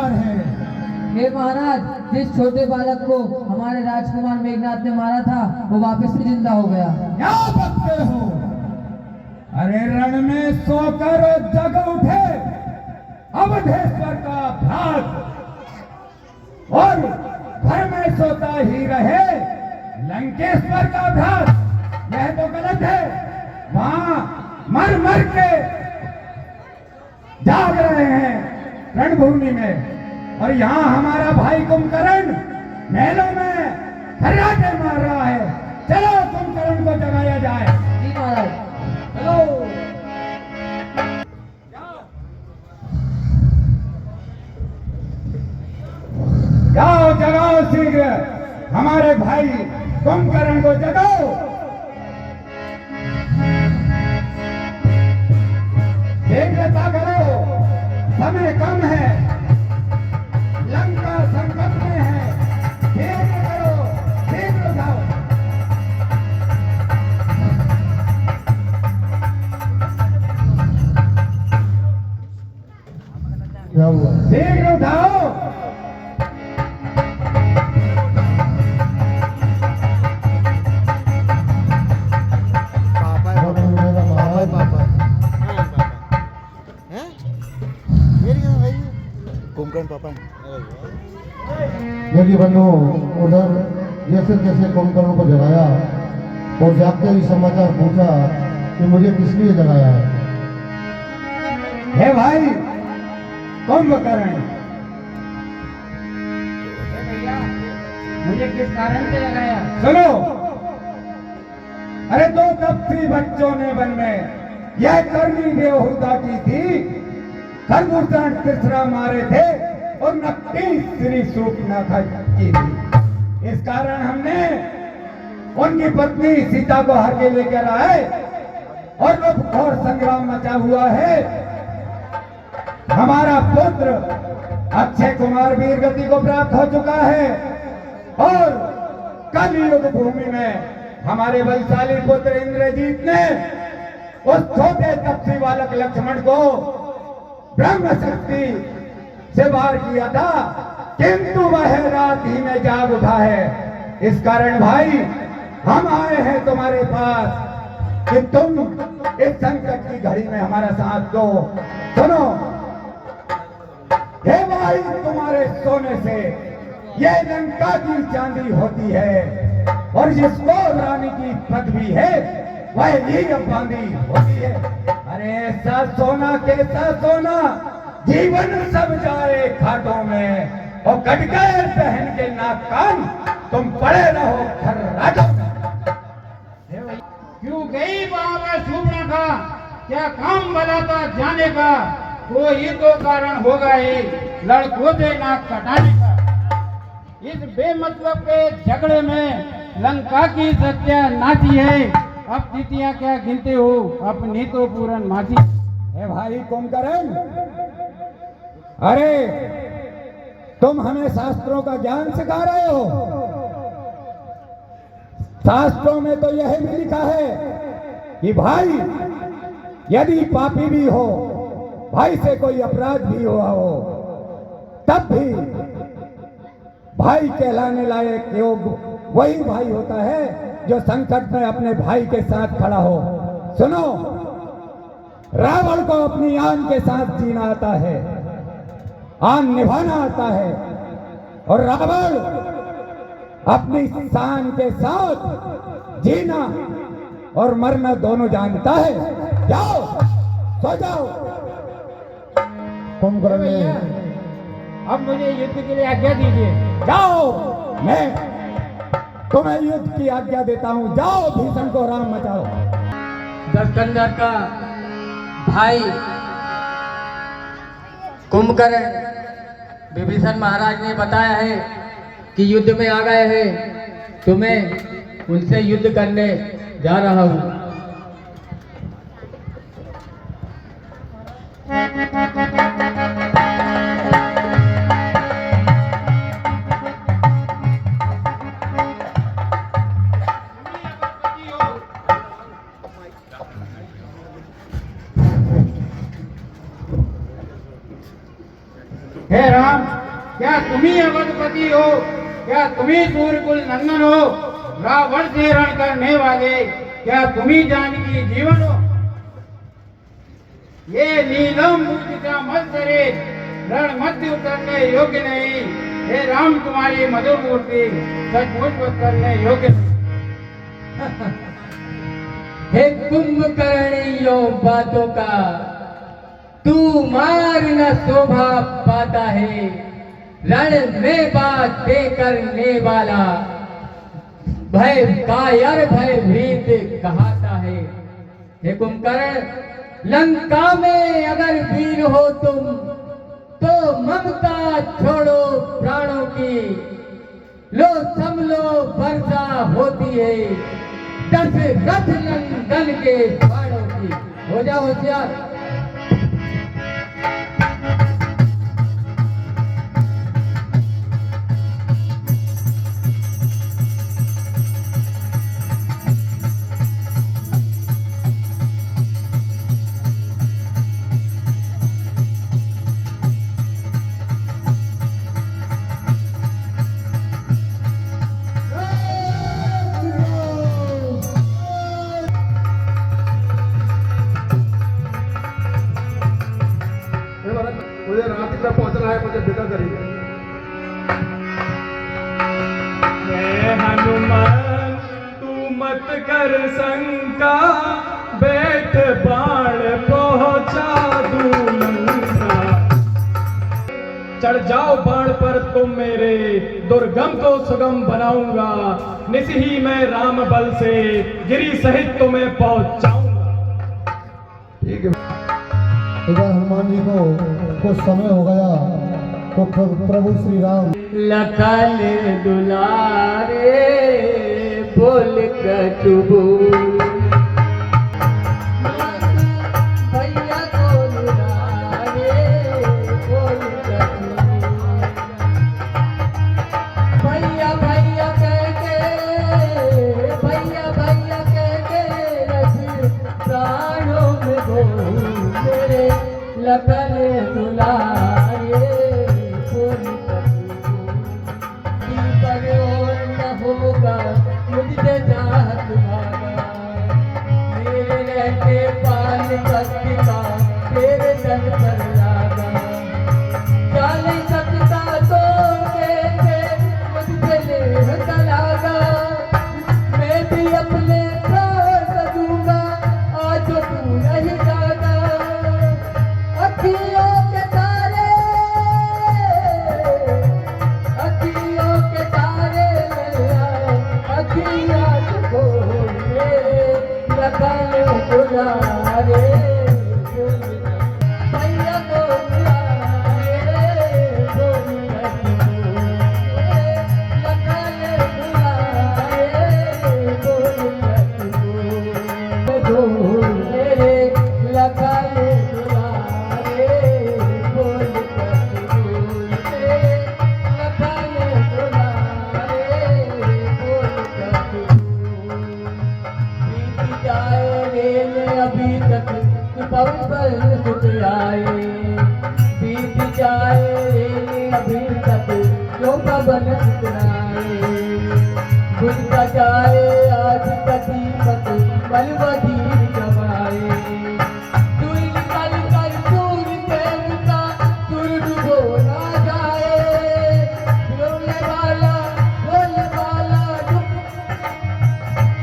समाचार है? हे महाराज, जिस छोटे बालक को हमारे राजकुमार मेघनाथ ने मारा था वो वापस से जिंदा हो गया। क्या बकते हो? अरे रण में सोकर जग उठे अवधेश्वर का भ्रात और घर में सोता ही रहे लंकेश्वर का भ्रात, यह तो गलत है। वहां मर मर के जाग रहे हैं रणभूमि में, और यहाँ हमारा भाई कुंभकर्ण महलों में खर्राटे मार रहा है। चलो कुंभकर्ण को जगाया जाए। जी महाराज, चलो जाओ, जगाओ शीघ्र हमारे भाई कुंभकर्ण को जगाओ। शीघ्रता करो, समय कम है, लंका संकट में है। शीघ्र करो, शीघ्र जाओ। क्या हुआ? शीघ्र उठाओ। कुंभकर्ण पापा यदि बंधु उधर जैसे जैसे कुंभकर्ण को जगाया और जागते ही समाचार पूछा कि मुझे किस लिए जगाया है। हे भाई कुंभकर्ण, मुझे किस कारण से लगाया? सुनो। अरे दो तपस्वी बच्चों ने वन में यह करनी बेहुदा की थी, खरदूषण तीसरा मारे थे और नकटी श्री सूर्पनखा की थी। इस कारण हमने उनकी पत्नी सीता को हर के लेकर आए और अब घोर संग्राम मचा हुआ है। हमारा पुत्र अक्षय कुमार वीर गति को प्राप्त हो चुका है और कलयुग भूमि में हमारे बलशाली पुत्र इंद्रजीत ने उस छोटे तपस्वी बालक लक्ष्मण को ब्रह्म शक्ति से वार किया था, किंतु वह रात ही में जाग उठा है। इस कारण भाई हम आए हैं तुम्हारे पास कि तुम इस संकट की घड़ी में हमारा साथ दो। सुनो, हे भाई, तुम्हारे सोने से यह लंका की चांदी होती है और जिसको रानी की पदवी है वह ही अब बांधी होती है। अरे ऐसा सोना कैसा सोना, जीवन सब जाए घाटों में और कट गए पहन के नाक कान, तुम पड़े रहो खर्राटों में। क्यों गई बाबा सूर्पनखा, क्या काम भला था जाने का, वो ही तो कारण होगा ही लड़कों से नाक कटाने का। इस बेमतलब के झगड़े में लंका की सत्या नाची है, अब तिथियां क्या गिनते हो, अपनी तो पूरन माची। हे भाई कुंभकर्ण, अरे तुम हमें शास्त्रों का ज्ञान सिखा रहे हो। शास्त्रों में तो यह भी लिखा है कि भाई यदि पापी भी हो, भाई से कोई अपराध भी हुआ हो, तब भी भाई कहलाने लायक योग वही भाई होता है जो संकट में अपने भाई के साथ खड़ा हो। सुनो, रावण को अपनी आन के साथ जीना आता है, आन निभाना आता है, और रावण अपनी शान के साथ जीना और मरना दोनों जानता है। जाओ, सो जाओ। कुंभकर्ण ने अब मुझे युद्ध के लिए आज्ञा दीजिए। जाओ, मैं तुम्हें युद्ध की आज्ञा देता हूं। जाओ, भीषण को राम मचाओ। दशकंधर का भाई कुंभकर्ण विभीषण महाराज ने बताया है कि युद्ध में आ गए हैं, तुम्हें उनसे युद्ध करने जा रहा हूं। हे राम, क्या तुम ही अवधपति हो? क्या तुम ही सूर्यकुल नंदन हो? रावण से रण करने वाले क्या तुम ही जानकी जीवन हो? ये नीलम मूर्तिका मत्सरे रण मध्य उतरने योग्य नहीं। हे राम, तुम्हारी मधुर मूर्ति सचमुच करने योग्य नहीं। हे कुंभकर्णियों बातों का तू मार न शोभा पाता है। रण में बात दे करने वाला भय कायर भयभीत कहाता है। हे कुंभकर्ण, लंका में अगर वीर हो तुम तो ममता छोड़ो प्राणों की। लो संभलो वर्षा होती है दशरथ नंदन के बाणों की। हो जाओ होशियार। मुझे रांची तक पहुंचना है, मुझे बिदा करिए। हनुमान तू मत कर शंका, बैठ बाण पहुंचा दूं लंका। चढ़ जाओ बाण पर तुम मेरे, दुर्गम को सुगम बनाऊंगा। निस ही मैं राम बल से गिरी सहित तुम्हें पहुंचाऊंगा। ठीक है। इधर हनुमान जी को कुछ समय हो गया तो प्रभु श्री राम लखन दुलारे बोल कछुबू भैया को दुलारे बोल कछुबू। भैया भैया कह के भैया भैया कह के रख प्राणों में बोल मेरे लखन दुलारे बोल कछुबू। पर और न होगा मुझसे जात भागा, मेरे रहते पान भक्ति का तेरे दर पर लागा। जाने सकता तो के मुझसे लेता लागा, मैं भी अपने प्राण दूंगा आज तू नहीं जागा। अखियों के तारे अखियों के तारे अखियाँ खोल मेरे लखन दुलारे भैया को दुलारे बोल लखन दुलारे बोल मेरे लखन दुलारे बोल अभी तक पर सुत आए। बीत जाए अभी तक क्यों पवन सुतराए। गुजर जाए आज कटी पत बल वजीर जमाए। दूर निकल कर दूर देवता दूर डूबो ना जाए। बोलने वाला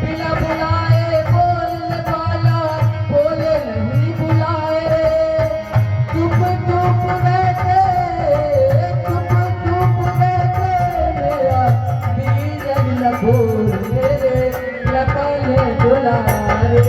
बिना बुलाए बोलने वाला बोले नहीं बुलाए। चुप चुप रहते मेरा दीन न भूल मेरे लखन दुलारे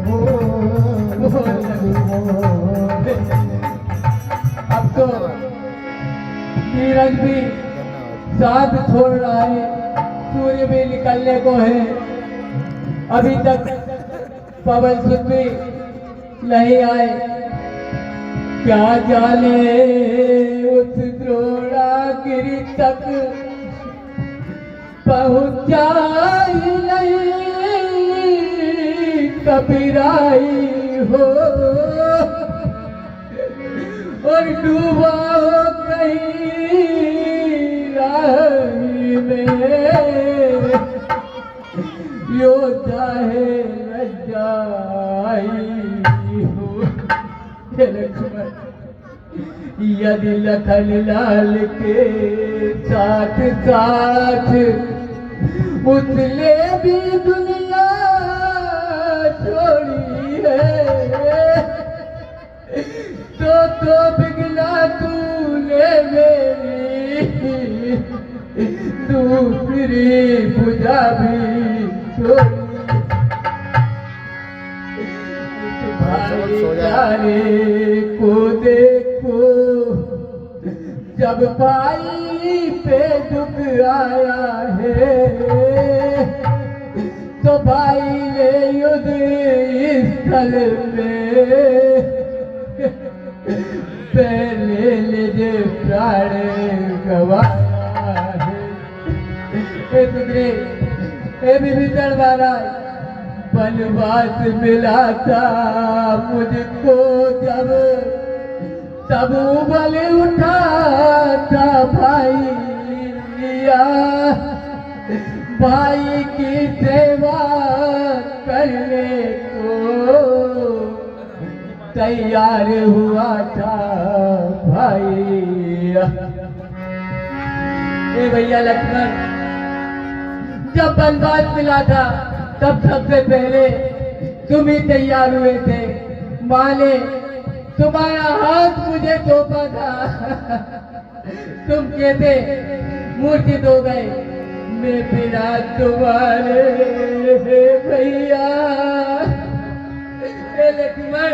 बोल भैया तो नीरज भी साथ छोड़ रहा है, सूर्य भी निकलने को है, अभी तक पवन सुत भी नहीं आए। क्या जाने उस द्रोणागिरि तक पहुंचा ही नहीं कबीराई हो, और डूबा हो कहीं राही में, योद्धा है रजाई हो। लक्ष्मण यदि लखन लाल के साथ साथ उसने भी दुनिया छोड़ी है, तो बिगला तूने मेरी दूसरी भुजा भी छोड़ी। भाईचारे को देखो, जब भाई पे दुख आया है, तो भाई ने युद्ध स्थल में पहले निज प्राण गवाया है। विभीषण महाराज, वनवास मिला था मुझको जब, तब उबल उठा था भाई, भाई की सेवा करने को तैयार हुआ था भाई। ए भैया लक्ष्मण, जब वनवास मिला था तब सबसे पहले तुम ही तैयार हुए थे। माँ ने तुम्हारा हाथ मुझे सौंपा था, तुम कहते मूर्छित हो गए, मैं बिना तुम्हारे भैया लक्ष्मण,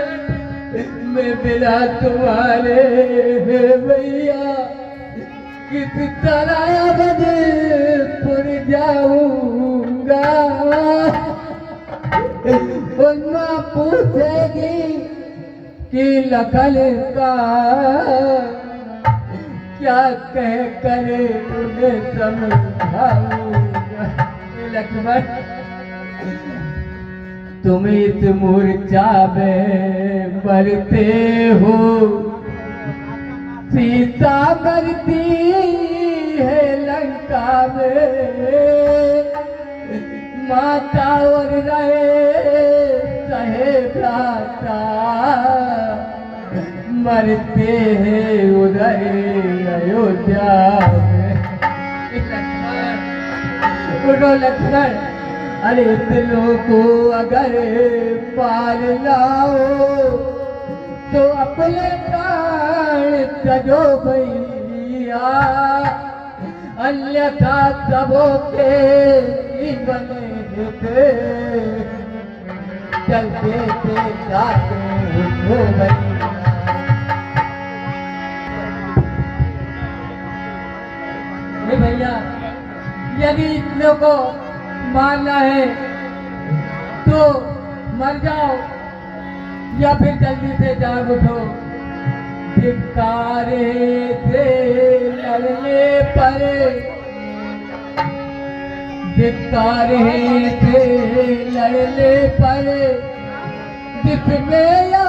मैं बिना तुम्हारे भैया किस तरह बदपुर जाऊंगा। माँ पूछेगी कि लखन का क्या कह कर उन्हें समझाऊंगा। लक्ष्मण, तुम इस मूर्छा में मरते हो, सीता मरती है लंका में, माता और रहे सहे भ्राता, मरते हैं उधर अयोध्या में। लक्ष्मण, अरे दिलों को अगर पार लाओ तो अपने प्राण तजो भैया, अन्यथा सबों के जीवन थे चलते थे जाते हो भैया। भैया, यदि इसमें को मानना है तो मर जाओ या फिर जल्दी से जाग उठो। धिक्कारे से लड़ने पर, धिक्कारे से लड़ने पर, जिसमें या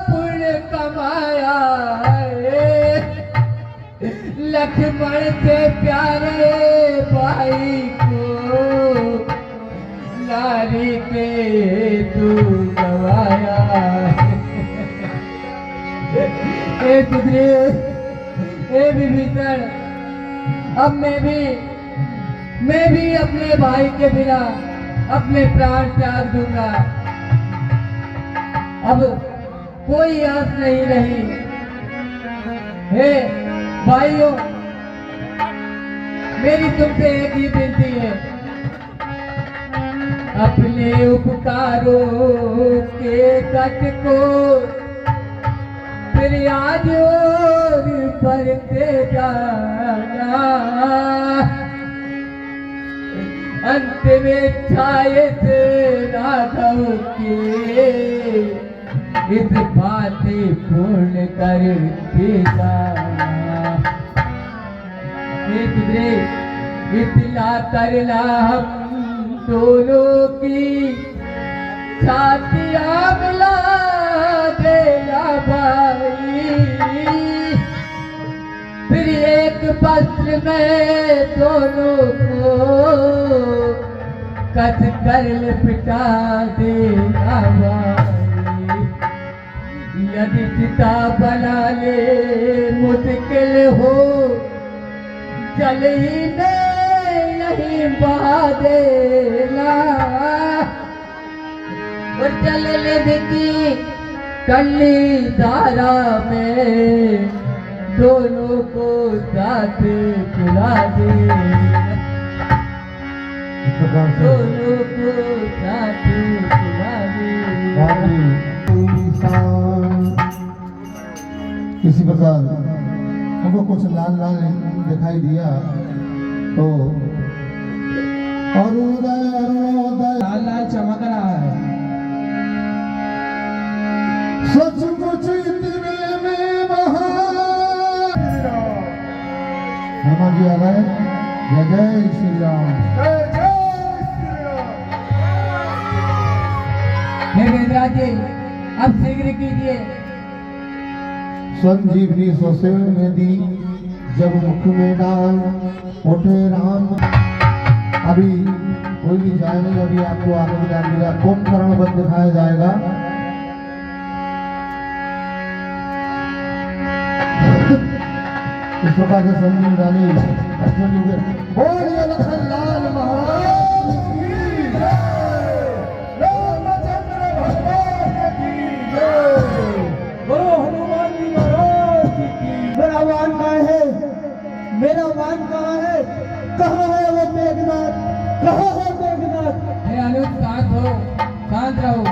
पुण्य कमाया है, लक्ष्मण से प्यारे भाई को नारी के तू गवाया। विभीषण, अब मैं भी अपने भाई के बिना अपने प्राण त्याग दूंगा। अब कोई आस नहीं रही। हे भाइयों, मेरी तुमसे एक ही विनती है, अपने उपकारों के कट को फिर आज और बढ़ते जाना, अंत में छायत राघव के इस बातें पूर्ण करके जाना। तुझे इतना करना हम दोनों की छातियां मिला देना भाई, फिर एक वस्त्र में दोनों को कस कर लिपटा देना भाई। यदि चिता बनाने मुश्किल हो जल ही में यही बहा देना, और जल की कली धारा में दोनों को साथ चुरा देना, दोनों को साथ चुरा देना। किसी प्रकार हमको कुछ लाल लाल दिखाई दिया तो अरुणोदय अरुणोदय लाल लाल चमक रहा है। सचमुच इतने में महान हनुमान जी आ गए। जय जय श्री राम। हे वेदराज जी, अब शीघ्र कीजिए। संजीवनी सोसेल में दी जब मुख में डाल उठे राम। अभी कोई भी जाए नहीं, अभी आपको आगे ज्ञान दिया कुंभकर्ण बंद दिखाया जाएगा। इस प्रकार से संजीव रानी बोलिए लखन लाल महाराज की जय, रामचंद्र भगवान की जय, बोलो हनुमान जी महाराज की। मेरा वाहन कहाँ है? मेरा वाहन कहाँ है? कहाँ है वो मेघनाथ? कहाँ है मेघनाथ? हे अनुज, शांत हो, शांत रहो।